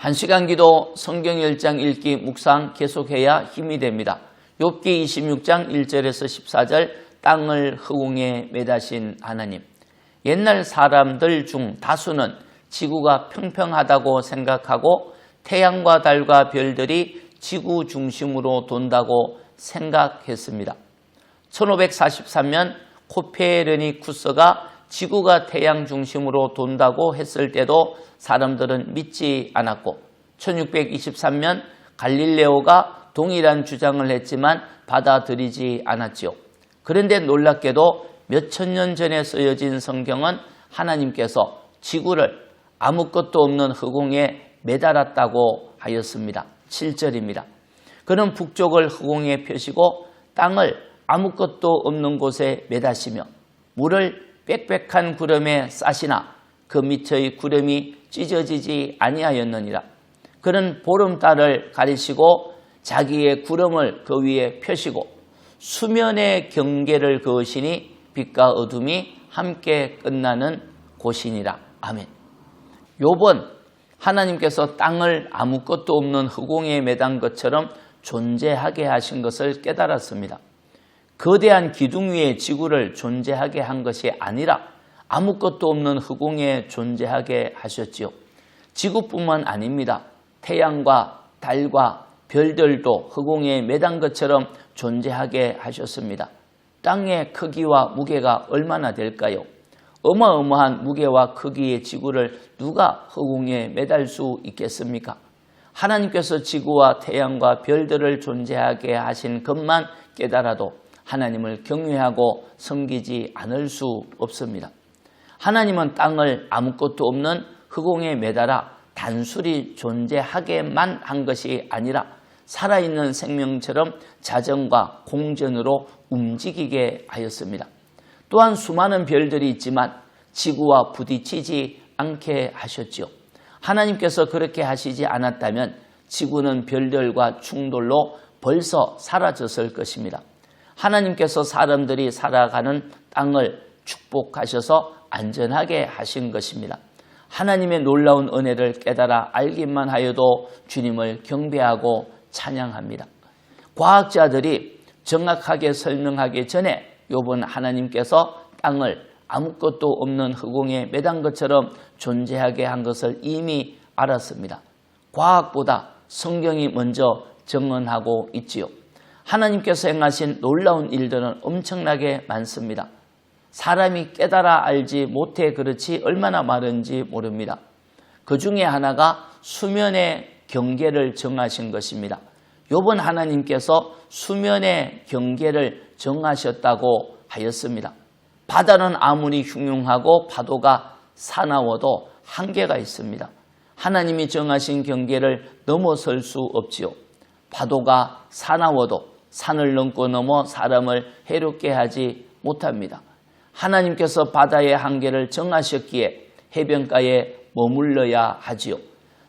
1시간 기도 성경 10장 읽기 묵상 계속해야 힘이 됩니다. 욥기 26장 1절에서 14절 땅을 허공에 매다신 하나님. 옛날 사람들 중 다수는 지구가 평평하다고 생각하고 태양과 달과 별들이 지구 중심으로 돈다고 생각했습니다. 1543년 코페르니쿠스가 지구가 태양 중심으로 돈다고 했을 때도 사람들은 믿지 않았고 1623년 갈릴레오가 동일한 주장을 했지만 받아들이지 않았지요. 그런데 놀랍게도 몇천 년 전에 쓰여진 성경은 하나님께서 지구를 아무것도 없는 허공에 매달았다고 하였습니다. 7절입니다. 그는 북쪽을 허공에 펴시고 땅을 아무것도 없는 곳에 매다시며 물을 빽빽한 구름에 싸시나 그 밑의 구름이 찢어지지 아니하였느니라. 그는 보름달을 가리시고 자기의 구름을 그 위에 펴시고 수면의 경계를 그으시니 빛과 어둠이 함께 끝나는 곳이니라. 아멘. 욥은 하나님께서 땅을 아무것도 없는 허공에 매단 것처럼 존재하게 하신 것을 깨달았습니다. 거대한 기둥 위에 지구를 존재하게 한 것이 아니라 아무것도 없는 허공에 존재하게 하셨지요. 지구뿐만 아닙니다. 태양과 달과 별들도 허공에 매단 것처럼 존재하게 하셨습니다. 땅의 크기와 무게가 얼마나 될까요? 어마어마한 무게와 크기의 지구를 누가 허공에 매달 수 있겠습니까? 하나님께서 지구와 태양과 별들을 존재하게 하신 것만 깨달아도 하나님을 경외하고 섬기지 않을 수 없습니다. 하나님은 땅을 아무것도 없는 허공에 매달아 단순히 존재하게만 한 것이 아니라 살아있는 생명처럼 자전과 공전으로 움직이게 하였습니다. 또한 수많은 별들이 있지만 지구와 부딪히지 않게 하셨지요. 하나님께서 그렇게 하시지 않았다면 지구는 별들과 충돌로 벌써 사라졌을 것입니다. 하나님께서 사람들이 살아가는 땅을 축복하셔서 안전하게 하신 것입니다. 하나님의 놀라운 은혜를 깨달아 알기만 하여도 주님을 경배하고 찬양합니다. 과학자들이 정확하게 설명하기 전에 욥은 하나님께서 땅을 아무것도 없는 허공에 매단 것처럼 존재하게 한 것을 이미 알았습니다. 과학보다 성경이 먼저 증언하고 있지요. 하나님께서 행하신 놀라운 일들은 엄청나게 많습니다. 사람이 깨달아 알지 못해 그렇지 얼마나 많은지 모릅니다. 그 중에 하나가 수면의 경계를 정하신 것입니다. 욥은 하나님께서 수면의 경계를 정하셨다고 하였습니다. 바다는 아무리 흉흉하고 파도가 사나워도 한계가 있습니다. 하나님이 정하신 경계를 넘어설 수 없지요. 파도가 사나워도 산을 넘고 넘어 사람을 해롭게 하지 못합니다. 하나님께서 바다의 한계를 정하셨기에 해변가에 머물러야 하지요.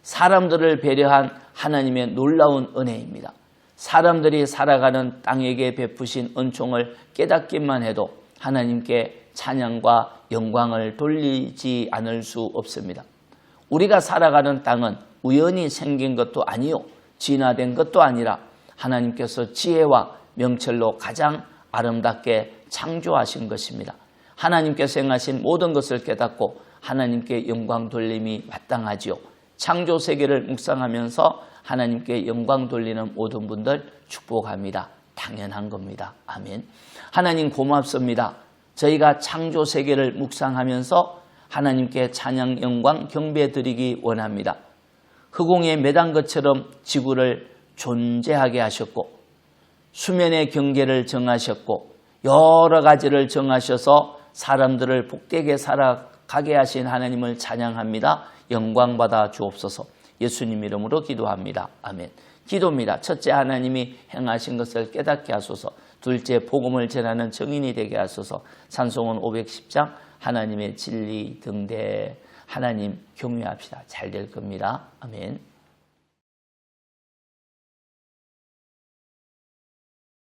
사람들을 배려한 하나님의 놀라운 은혜입니다. 사람들이 살아가는 땅에게 베푸신 은총을 깨닫기만 해도 하나님께 찬양과 영광을 돌리지 않을 수 없습니다. 우리가 살아가는 땅은 우연히 생긴 것도 아니요 진화된 것도 아니라 하나님께서 지혜와 명철로 가장 아름답게 창조하신 것입니다. 하나님께서 행하신 모든 것을 깨닫고 하나님께 영광 돌림이 마땅하지요. 창조 세계를 묵상하면서 하나님께 영광 돌리는 모든 분들 축복합니다. 당연한 겁니다. 아멘. 하나님 고맙습니다. 저희가 창조 세계를 묵상하면서 하나님께 찬양, 영광, 경배 드리기 원합니다. 허공에 매단 것처럼 지구를 존재하게 하셨고 수면의 경계를 정하셨고 여러 가지를 정하셔서 사람들을 복되게 살아가게 하신 하나님을 찬양합니다. 영광받아 주옵소서. 예수님 이름으로 기도합니다. 아멘. 기도입니다. 첫째, 하나님이 행하신 것을 깨닫게 하소서. 둘째, 복음을 전하는 증인이 되게 하소서. 찬송은 510장 하나님의 진리 등대. 하나님 경외합시다. 잘 될 겁니다. 아멘.